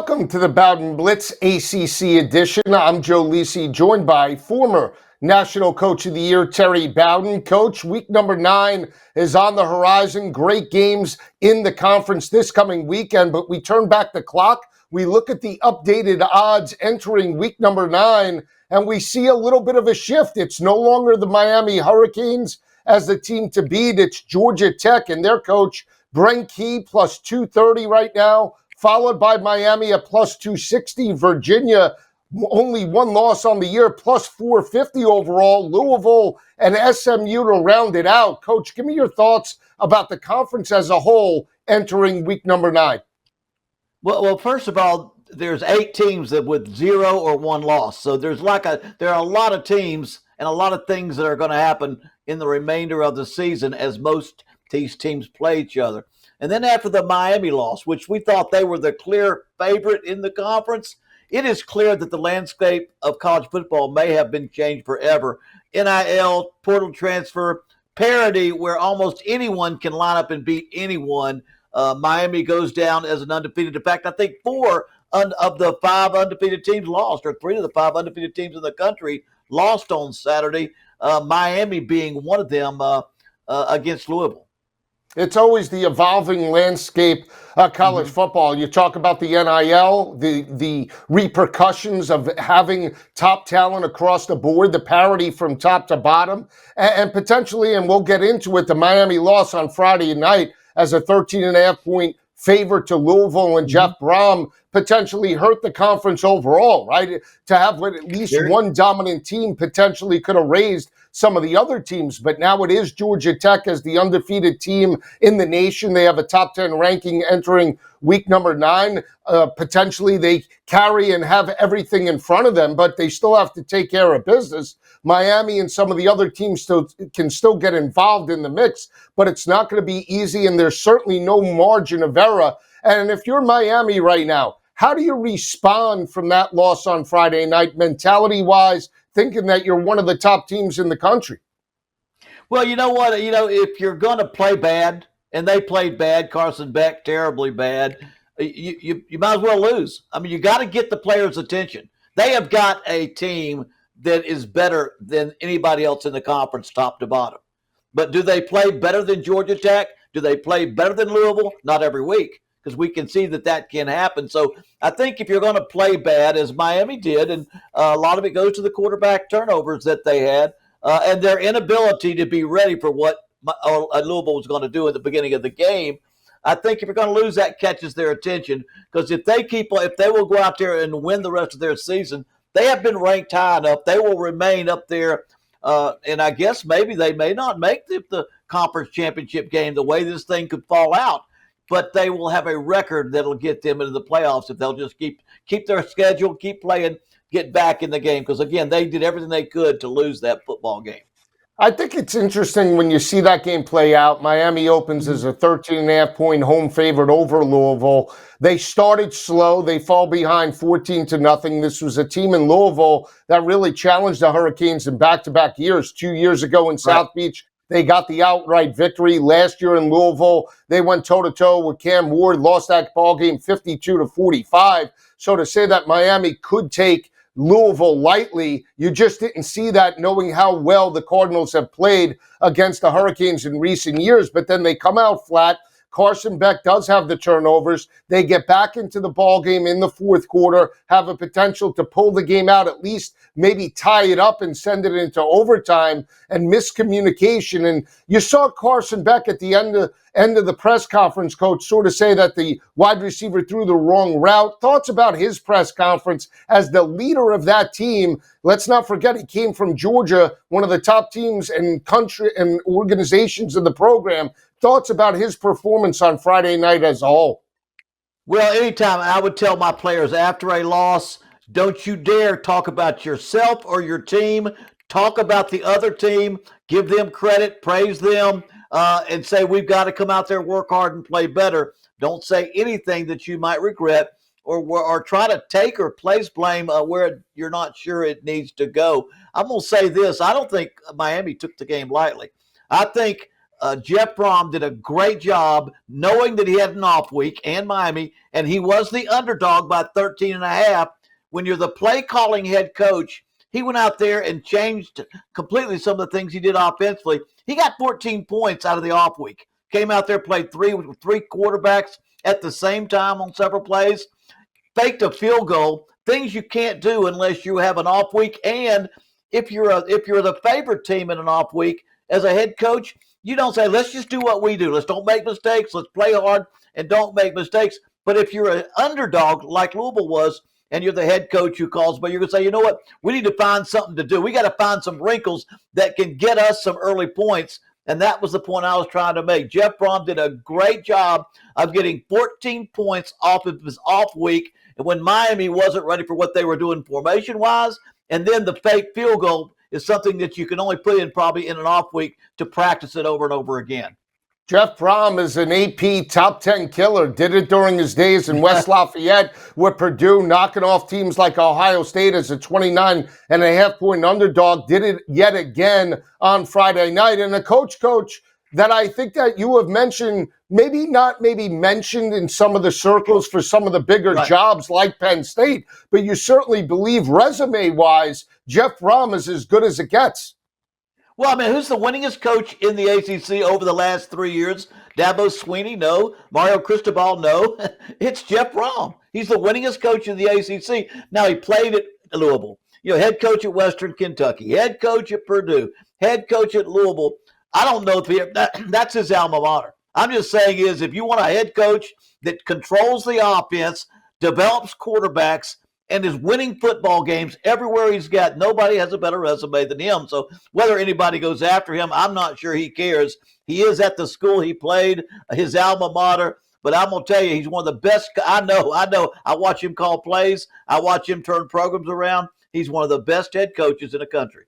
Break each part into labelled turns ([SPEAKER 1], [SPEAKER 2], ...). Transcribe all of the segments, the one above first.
[SPEAKER 1] Welcome to the Bowden Blitz ACC edition. I'm Joe Lisi, joined by former National Coach of the Year, Terry Bowden. Coach, week number 9 is on the horizon. Great games in the conference this coming weekend, but we turn back the clock. We look at the updated odds entering week number 9, and we see a little bit of a shift. It's no longer the Miami Hurricanes as the team to beat. It's Georgia Tech and their coach, Brent Key, plus 230 right now, followed by Miami at plus 260. Virginia, only one loss on the year, plus 450 overall. Louisville and SMU to round it out. Coach, give me your thoughts about the conference as a whole entering week number 9.
[SPEAKER 2] Well, first of all, there's 8 teams that with 0 or 1 loss. So there are a lot of teams and a lot of things that are going to happen in the remainder of the season as most these teams play each other. And then after the Miami loss, which we thought they were the clear favorite in the conference, it is clear that the landscape of college football may have been changed forever. NIL, portal transfer, parity where almost anyone can line up and beat anyone. Miami goes down as an undefeated. In fact, I think 4 of the 5 undefeated teams lost, or 3 of the 5 undefeated teams in the country lost on Saturday, Miami being one of them against Louisville.
[SPEAKER 1] It's always the evolving landscape of college football. You talk about the NIL, the repercussions of having top talent across the board, the parity from top to bottom, and potentially, and we'll get into it, the Miami loss on Friday night as a 13.5-point favorite to Louisville and Jeff Brohm potentially hurt the conference overall, right? To have at least one dominant team potentially could have raised some of the other teams, but now it is Georgia Tech as the undefeated team in the nation. They have a top 10 ranking entering week number 9. Potentially they carry and have everything in front of them, but they still have to take care of business. Miami and some of the other teams can still get involved in the mix, but it's not going to be easy, and there's certainly no margin of error. And if you're Miami right now, how do you respond from that loss on Friday night, mentality-wise, thinking that you're one of the top teams in the country?
[SPEAKER 2] Well, you know what? If you're going to play bad, and they played bad, Carson Beck terribly bad, you might as well lose. I mean, you got to get the players' attention. They have got a team that is better than anybody else in the conference, top to bottom. But do they play better than Georgia Tech? Do they play better than Louisville? Not every week, because we can see that can happen. So I think if you're going to play bad, as Miami did, and a lot of it goes to the quarterback turnovers that they had, and their inability to be ready for what Louisville was going to do at the beginning of the game, I think if you're going to lose, that catches their attention. Because if they will go out there and win the rest of their season, they have been ranked high enough. They will remain up there, and I guess maybe they may not make the conference championship game the way this thing could fall out. But they will have a record that'll get them into the playoffs if they'll just keep their schedule, keep playing, get back in the game. Because, again, they did everything they could to lose that football game.
[SPEAKER 1] I think it's interesting when you see that game play out. Miami opens as a 13.5-point home favorite over Louisville. They started slow. They fall behind 14-0. This was a team in Louisville that really challenged the Hurricanes in back-to-back years. 2 years ago in South Beach, they got the outright victory. Last year in Louisville, they went toe-to-toe with Cam Ward, lost that ball game 52-45. So to say that Miami could take Louisville lightly, you just didn't see that, knowing how well the Cardinals have played against the Hurricanes in recent years. But then they come out flat. Carson Beck does have the turnovers. They get back into the ball game in the fourth quarter, have a potential to pull the game out, at least maybe tie it up and send it into overtime, and miscommunication. And you saw Carson Beck at the end of the press conference, Coach, sort of say that the wide receiver threw the wrong route. Thoughts about his press conference as the leader of that team? Let's not forget he came from Georgia, one of the top teams and country and organizations in the program. Thoughts about his performance on Friday night as a whole?
[SPEAKER 2] Well, anytime I would tell my players after a loss, don't you dare talk about yourself or your team. Talk about the other team. Give them credit, praise them, and say we've got to come out there, work hard, and play better. Don't say anything that you might regret or try to take or place blame where you're not sure it needs to go. I'm going to say this. I don't think Miami took the game lightly. I think Jeff Brohm did a great job knowing that he had an off week and Miami, and he was the underdog by 13 and a half. When you're the play calling head coach, he went out there and changed completely some of the things he did offensively. He got 14 points out of the off week. Came out there, played three quarterbacks at the same time on several plays, faked a field goal, things you can't do unless you have an off week. And if you're the favorite team in an off week as a head coach, you don't say, let's just do what we do. Let's don't make mistakes. Let's play hard and don't make mistakes. But if you're an underdog like Louisville was, and you're the head coach who calls, but you're going to say, you know what? We need to find something to do. We got to find some wrinkles that can get us some early points. And that was the point I was trying to make. Jeff Brohm did a great job of getting 14 points off of his off week, and when Miami wasn't ready for what they were doing formation-wise. And then the fake field goal is something that you can only put in probably in an off week to practice it over and over again.
[SPEAKER 1] Jeff Brohm is an AP top 10 killer. Did it during his days in West Lafayette with Purdue, knocking off teams like Ohio State as a 29.5-point underdog. Did it yet again on Friday night. And a coach that I think that you have mentioned, maybe mentioned in some of the circles for some of the bigger jobs like Penn State, but you certainly believe resume-wise, Jeff Brohm is as good as it gets.
[SPEAKER 2] Well, I mean, who's the winningest coach in the ACC over the last 3 years? Dabo Swinney? No. Mario Cristobal? No. It's Jeff Brohm. He's the winningest coach in the ACC. Now, he played at Louisville. Head coach at Western Kentucky, head coach at Purdue, head coach at Louisville. I don't know if that's his alma mater. I'm just saying if you want a head coach that controls the offense, develops quarterbacks, and is winning football games everywhere he's got, nobody has a better resume than him. So whether anybody goes after him, I'm not sure he cares. He is at the school he played, his alma mater. But I'm going to tell you, he's one of the best. I know. I watch him call plays. I watch him turn programs around. He's one of the best head coaches in the country.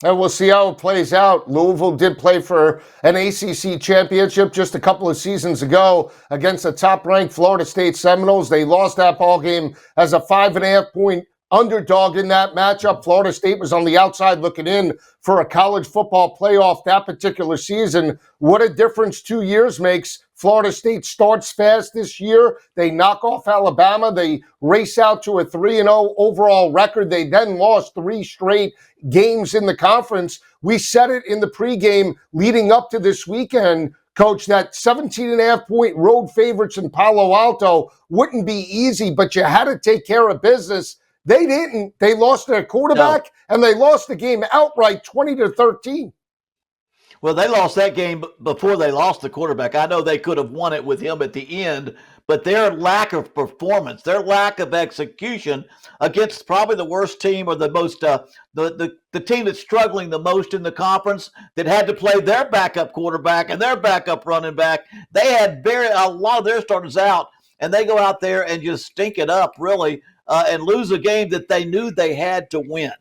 [SPEAKER 1] And we'll see how it plays out. Louisville did play for an ACC championship just a couple of seasons ago against the top-ranked Florida State Seminoles. They lost that ball game as a 5.5-point underdog in that matchup. Florida State was on the outside looking in for a college football playoff that particular season. What a difference 2 years makes. Florida State starts fast this year. They knock off Alabama. They race out to a 3-0 overall record. They then lost 3 straight games in the conference. We said it in the pregame leading up to this weekend, Coach, that 17.5-point road favorites in Palo Alto wouldn't be easy, but you had to take care of business. They didn't. They lost their quarterback, and they lost the game outright 20-13.
[SPEAKER 2] Well, they lost that game before they lost the quarterback. I know they could have won it with him at the end, but their lack of performance, their lack of execution against probably the worst team or the most the team that's struggling the most in the conference, that had to play their backup quarterback and their backup running back. They had a lot of their starters out, and they go out there and just stink it up, really, and lose a game that they knew they had to win.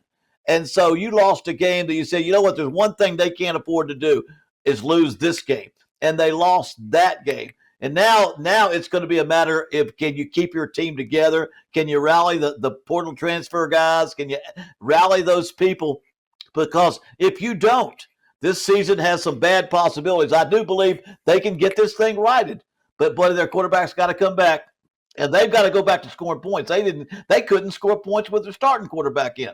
[SPEAKER 2] And so you lost a game that you said, you know what, there's one thing they can't afford to do is lose this game. And they lost that game. And now it's going to be a matter of, can you keep your team together? Can you rally the portal transfer guys? Can you rally those people? Because if you don't, this season has some bad possibilities. I do believe they can get this thing righted. But their quarterback's got to come back. And they've got to go back to scoring points. They couldn't score points with their starting quarterback in.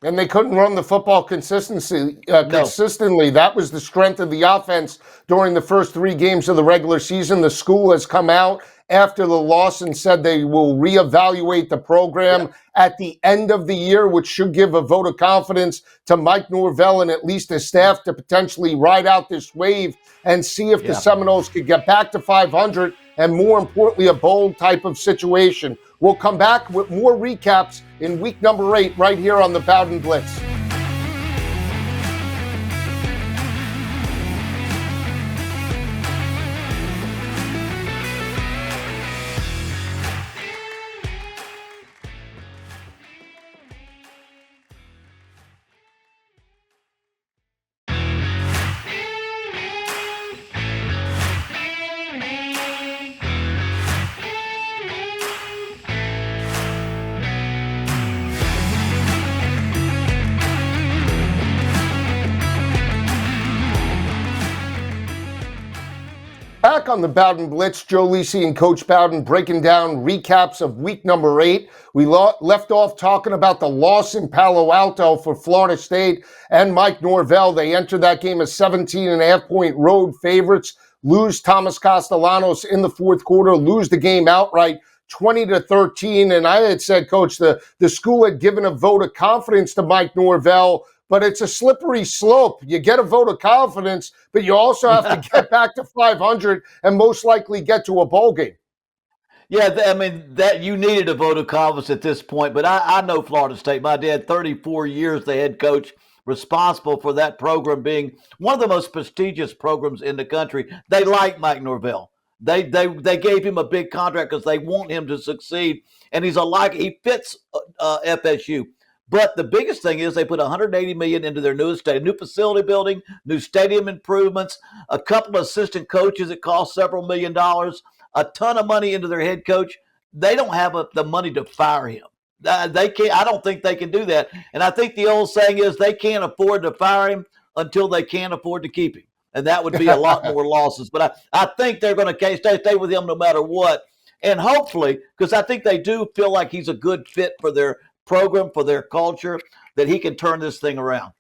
[SPEAKER 1] And they couldn't run the football consistently. That was the strength of the offense during the first 3 games of the regular season. The school has come out after the loss and said they will reevaluate the program at the end of the year, which should give a vote of confidence to Mike Norvell and at least his staff to potentially ride out this wave and see if the Seminoles could get back to 500 and, more importantly, a bowl type of situation. We'll come back with more recaps in week number 8 right here on the Bowden Blitz. Back on the Bowden Blitz, Joe Lisi and Coach Bowden breaking down recaps of week number 8. We left off talking about the loss in Palo Alto for Florida State and Mike Norvell. They entered that game as 17.5-point road favorites, lose Thomas Castellanos in the fourth quarter, lose the game outright 20-13. And I had said, Coach, the school had given a vote of confidence to Mike Norvell, but it's a slippery slope. You get a vote of confidence, but you also have to get back to 500 and most likely get to a bowl game.
[SPEAKER 2] Yeah, I mean, that you needed a vote of confidence at this point, but I know Florida State. My dad, 34 years the head coach, responsible for that program being one of the most prestigious programs in the country. They like Mike Norvell. They gave him a big contract because they want him to succeed, and he fits FSU. But the biggest thing is they put $180 million into their newest stadium, new facility building, new stadium improvements, a couple of assistant coaches that cost several $1 million, a ton of money into their head coach. They don't have the money to fire him. They can't. I don't think they can do that. And I think the old saying is they can't afford to fire him until they can't afford to keep him. And that would be a lot more losses. But I think they're going to stay with him no matter what. And hopefully, because I think they do feel like he's a good fit for their program, for their culture, that he can turn this thing around.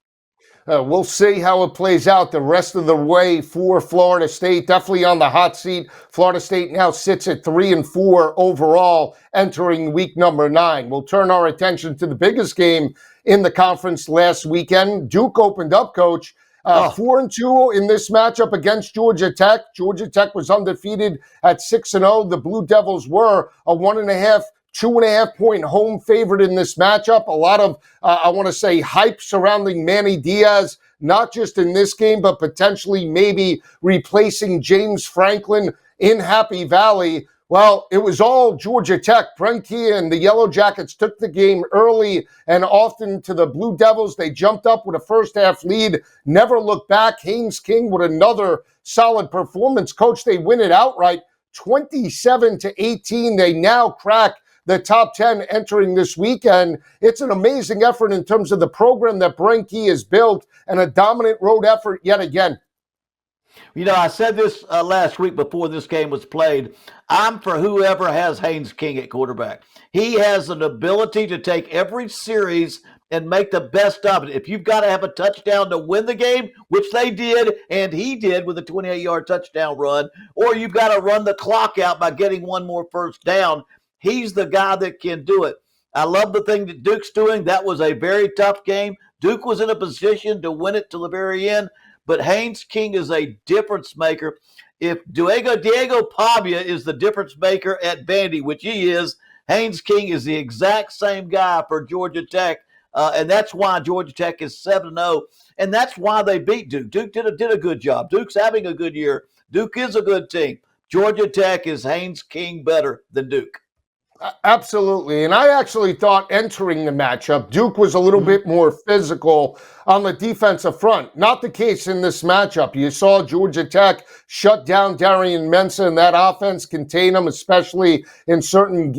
[SPEAKER 1] We'll see how it plays out the rest of the way for Florida State. Definitely on the hot seat. Florida State now sits at 3-4 overall entering week number 9. We'll turn our attention to the biggest game in the conference last weekend. Duke opened up, Coach. 4-2 in this matchup against Georgia Tech. Georgia Tech was undefeated at 6-0. The Blue Devils were a 2.5-point home favorite in this matchup. A lot of, I want to say, hype surrounding Manny Diaz, not just in this game, but potentially maybe replacing James Franklin in Happy Valley. Well, it was all Georgia Tech. Brent Key and the Yellow Jackets took the game early and often to the Blue Devils. They jumped up with a first-half lead, never looked back. Haynes King with another solid performance. Coach, they win it outright, 27-18. They now crack the top 10 entering this weekend. It's an amazing effort in terms of the program that Brent Key has built and a dominant road effort yet again.
[SPEAKER 2] You know, I said this last week before this game was played. I'm for whoever has Haynes King at quarterback. He has an ability to take every series and make the best of it. If you've got to have a touchdown to win the game, which they did, and he did with a 28-yard touchdown run, or you've got to run the clock out by getting one more first down, he's the guy that can do it. I love the thing that Duke's doing. That was a very tough game. Duke was in a position to win it till the very end. But Haynes King is a difference maker. If Diego Pavia is the difference maker at Vandy, which he is, Haynes King is the exact same guy for Georgia Tech. And that's why Georgia Tech is 7-0. And that's why they beat Duke. Duke did a good job. Duke's having a good year. Duke is a good team. Georgia Tech is Haynes King better than Duke.
[SPEAKER 1] Absolutely. And I actually thought entering the matchup, Duke was a little bit more physical on the defensive front. Not the case in this matchup. You saw Georgia Tech shut down Darian Mensah, and that offense contain him, especially in certain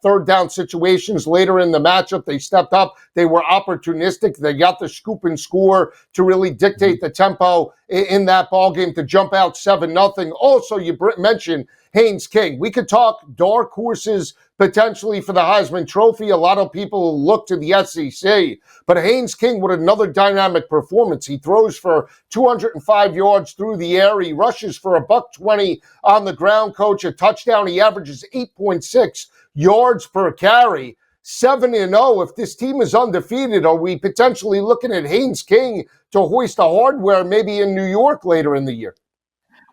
[SPEAKER 1] third down situations later in the matchup. They stepped up. They were opportunistic. They got the scoop and score to really dictate the tempo in that ballgame to jump out 7-0. Also, you mentioned Haynes King. We could talk dark horses potentially for the Heisman Trophy. A lot of people look to the SEC, but Haynes King with another dynamic performance. He throws for 205 yards through the air. He rushes for $120 on the ground, Coach. A touchdown. He averages 8.6 yards per carry. 7-0. If this team is undefeated, are we potentially looking at Haynes King to hoist the hardware maybe in New York later in the year?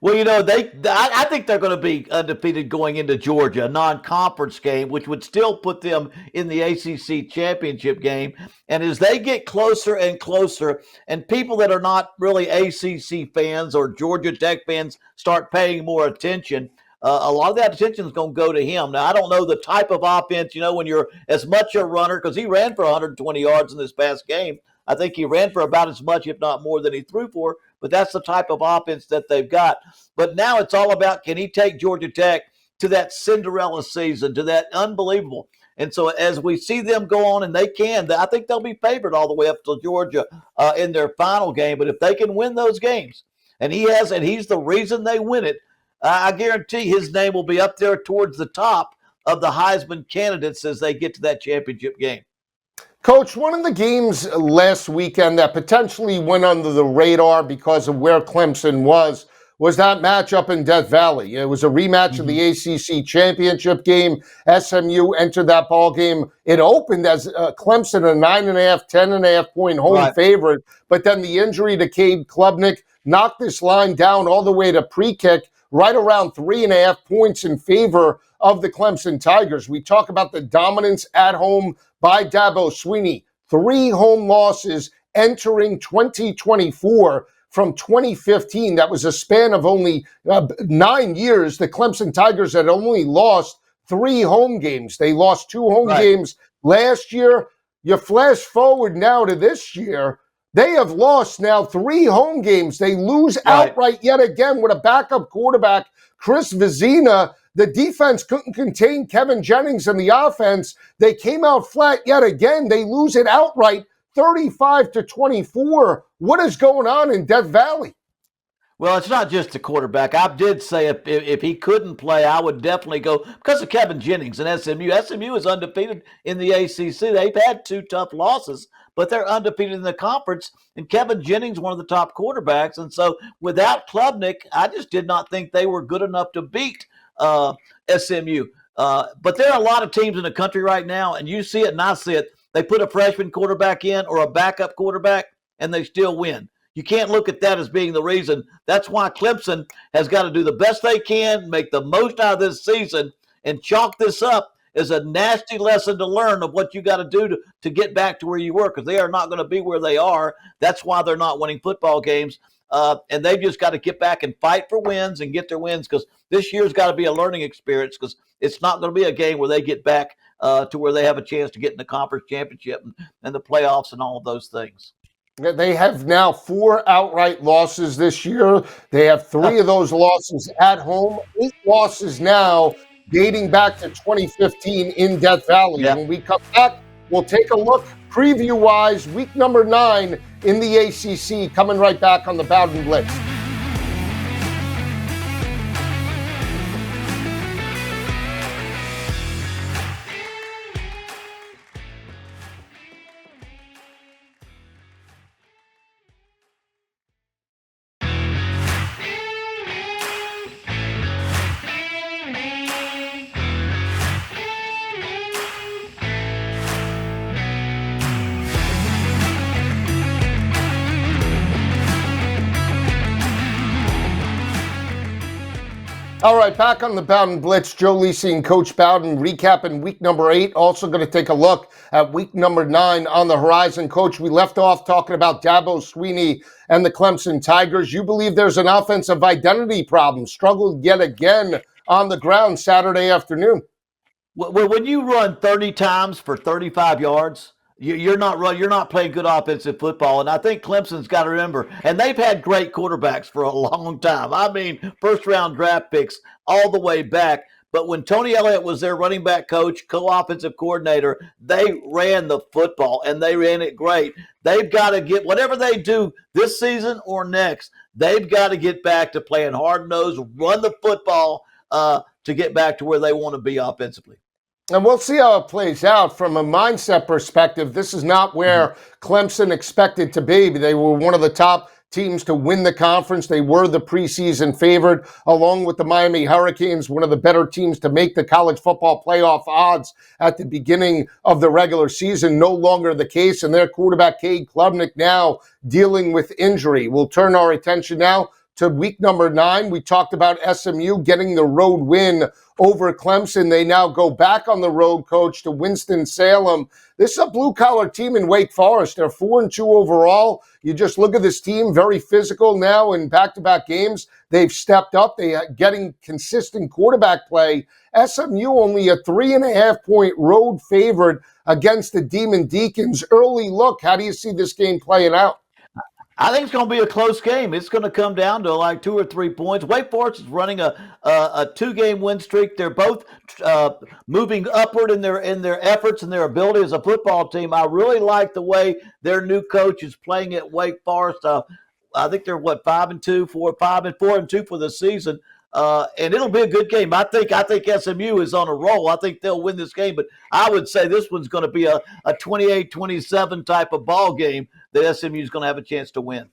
[SPEAKER 2] Well, you know, I think they're going to be undefeated going into Georgia, a non-conference game, which would still put them in the ACC championship game. And as they get closer and closer, and people that are not really ACC fans or Georgia Tech fans start paying more attention, a lot of that attention is going to go to him. Now, I don't know the type of offense, you know, when you're as much a runner, because he ran for 120 yards in this past game. I think he ran for about as much, if not more, than he threw for. But that's the type of offense that they've got. But now it's all about, can he take Georgia Tech to that Cinderella season, to that unbelievable. And so as we see them go on, and they can, I think they'll be favored all the way up to Georgia in their final game. But if they can win those games, and he has, and he's the reason they win it, I guarantee his name will be up there towards the top of the Heisman candidates as they get to that championship game.
[SPEAKER 1] Coach, one of the games last weekend that potentially went under the radar because of where Clemson was that matchup in Death Valley. It was a rematch of the ACC championship game. SMU entered that ball game. It opened as Clemson a 9.5, 10.5 point home favorite, but then the injury to Cade Klubnik knocked this line down all the way to pre-kick, right around 3.5 points in favor of the Clemson Tigers. We talk about the dominance at home by Dabo Swinney. 3 home losses entering 2024 from 2015. That was a span of only 9 years. The Clemson Tigers had only lost 3 home games. They lost 2 home games last year. You flash forward now to this year. They have lost now 3 home games. They lose outright yet again with a backup quarterback, Chris Vizina. The defense couldn't contain Kevin Jennings and the offense. They came out flat yet again. They lose it outright, 35-24. What is going on in Death Valley?
[SPEAKER 2] Well, it's not just the quarterback. I did say if he couldn't play, I would definitely go because of Kevin Jennings and SMU. SMU is undefeated in the ACC. They've had 2 tough losses, but they're undefeated in the conference. And Kevin Jennings, one of the top quarterbacks. And so without Klubnik, I just did not think they were good enough to beat SMU. But there are a lot of teams in the country right now, and you see it and I see it. They put a freshman quarterback in or a backup quarterback, and they still win. You can't look at that as being the reason. That's why Clemson has got to do the best they can, make the most out of this season, and chalk this up as a nasty lesson to learn of what you got to do to get back to where you were, because they are not going to be where they are. That's why they're not winning football games. And they've just got to get back and fight for wins and get their wins, because this year's got to be a learning experience, because it's not going to be a game where they get back to where they have a chance to get in the conference championship and the playoffs and all of those things.
[SPEAKER 1] They have now 4 outright losses this year. They have 3 of those losses at home, 8 losses now dating back to 2015 in Death Valley. When we come back, we'll take a look preview-wise, week number 9 in the ACC, coming right back on the Bowden Blitz. All right, back on the Bowden Blitz, Joe Lisi and Coach Bowden recapping week number 8. Also going to take a look at week number 9 on the horizon. Coach, we left off talking about Dabo Swinney and the Clemson Tigers. You believe there's an offensive identity problem, struggled yet again on the ground Saturday afternoon.
[SPEAKER 2] Well, when you run 30 times for 35 yards, you're not playing good offensive football. And I think Clemson's got to remember, and they've had great quarterbacks for a long time. I mean, first-round draft picks all the way back. But when Tony Elliott was their running back coach, co-offensive coordinator, they ran the football, and they ran it great. They've got to get, whatever they do this season or next, they've got to get back to playing hard-nosed, run the football to get back to where they want to be offensively.
[SPEAKER 1] And we'll see how it plays out. From a mindset perspective, this is not where Clemson expected to be. They were one of the top teams to win the conference. They were the preseason favorite, along with the Miami Hurricanes, one of the better teams to make the college football playoff odds at the beginning of the regular season. No longer the case, and their quarterback, Cade Klubnik, now dealing with injury. We'll turn our attention now to week number 9. We talked about SMU getting the road win over Clemson. They now go back on the road, Coach, to Winston-Salem. This is a blue-collar team in Wake Forest. They're 4-2 overall. You just look at this team, very physical now in back-to-back games. They've stepped up. They are getting consistent quarterback play. SMU only a 3.5-point road favorite against the Demon Deacons. Early look, how do you see this game playing out?
[SPEAKER 2] I think it's going to be a close game. It's going to come down to like 2 or 3 points. Wake Forest is running a 2-game win streak. They're both moving upward in their efforts and their ability as a football team. I really like the way their new coach is playing at Wake Forest. I think they're 5-2, 4-5-2 for the season. and it'll be a good game. I think SMU is on a roll. I think they'll win this game, but I would say this one's going to be a 28-27 type of ball game that SMU is going to have a chance to win.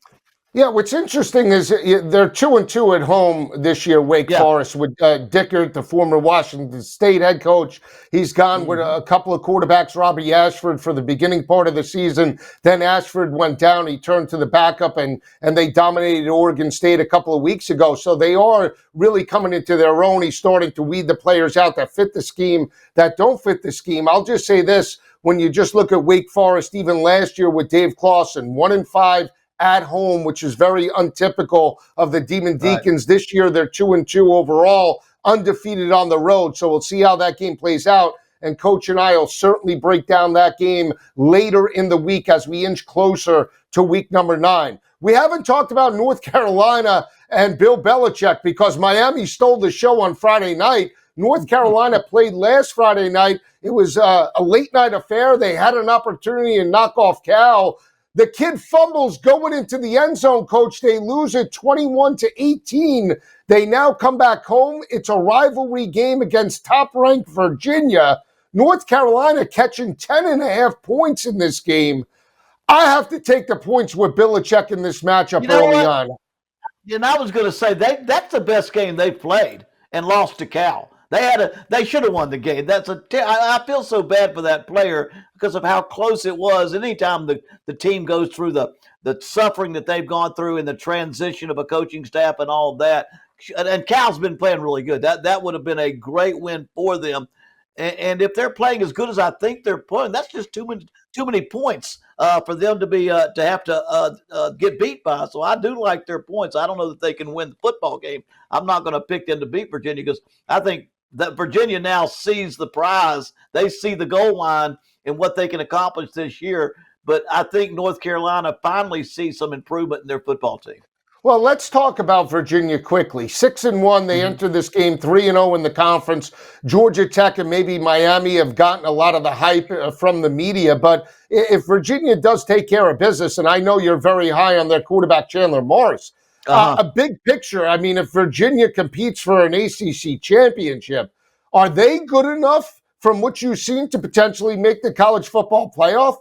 [SPEAKER 1] Yeah, what's interesting is they're 2-2 at home this year, Wake Forest, with Dickert, the former Washington State head coach. He's gone with a couple of quarterbacks, Robbie Ashford, for the beginning part of the season. Then Ashford went down. He turned to the backup, and they dominated Oregon State a couple of weeks ago. So they are really coming into their own. He's starting to weed the players out that fit the scheme, that don't fit the scheme. I'll just say this. When you just look at Wake Forest, even last year with Dave Clawson, 1-5, at home, which is very untypical of the Demon Deacons. Right. This year, they're 2-2 overall, undefeated on the road. So we'll see how that game plays out. And Coach and I will certainly break down that game later in the week as we inch closer to week number 9. We haven't talked about North Carolina and Bill Belichick because Miami stole the show on Friday night. North Carolina played last Friday night. It was a late night affair. They had an opportunity to knock off Cal. The kid fumbles going into the end zone, Coach. They lose it 21-18. They now come back home. It's a rivalry game against top-ranked Virginia. North Carolina catching 10.5 points in this game. I have to take the points with Belichick in this matchup early on.
[SPEAKER 2] And I was going to say that's the best game they've played and lost to Cal. They should have won the game. I feel so bad for that player because of how close it was. Anytime the team goes through the suffering that they've gone through and the transition of a coaching staff and all of that, and Cal's been playing really good. That would have been a great win for them. And if they're playing as good as I think they're playing, that's just too many points for them to have to get beat by. So I do like their points. I don't know that they can win the football game. I'm not going to pick them to beat Virginia because I think that Virginia now sees the prize. They see the goal line and what they can accomplish this year. But I think North Carolina finally sees some improvement in their football team.
[SPEAKER 1] Well, let's talk about Virginia quickly. 6-1, they enter this game 3-0 in the conference. Georgia Tech and maybe Miami have gotten a lot of the hype from the media. But if Virginia does take care of business, and I know you're very high on their quarterback, Chandler Morris, a big picture. I mean, if Virginia competes for an ACC championship, are they good enough from what you've seen to potentially make the college football playoff?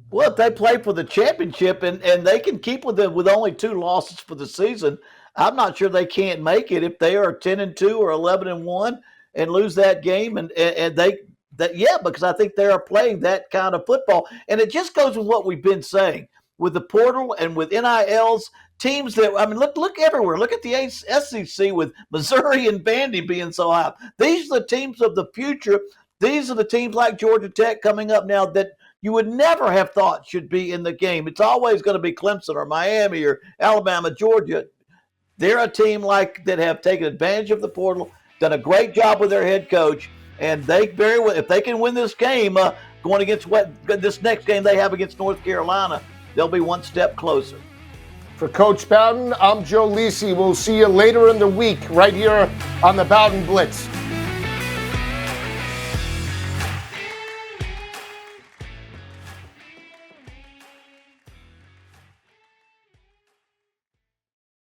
[SPEAKER 2] Well, if they play for the championship and they can keep with them with only 2 losses for the season, I'm not sure they can't make it if they are 10-2 or 11-1 and lose that game. Because I think they are playing that kind of football. And it just goes with what we've been saying with the portal and with NILs. Teams that, I mean, look everywhere. Look at the SEC with Missouri and Vandy being so high. These are the teams of the future. These are the teams like Georgia Tech coming up now that you would never have thought should be in the game. It's always going to be Clemson or Miami or Alabama, Georgia. They're a team that have taken advantage of the portal, done a great job with their head coach, and they very well, if they can win this game, going against this next game they have against North Carolina, they'll be one step closer.
[SPEAKER 1] For Coach Bowden, I'm Joe Lisi. We'll see you later in the week right here on the Bowden Blitz.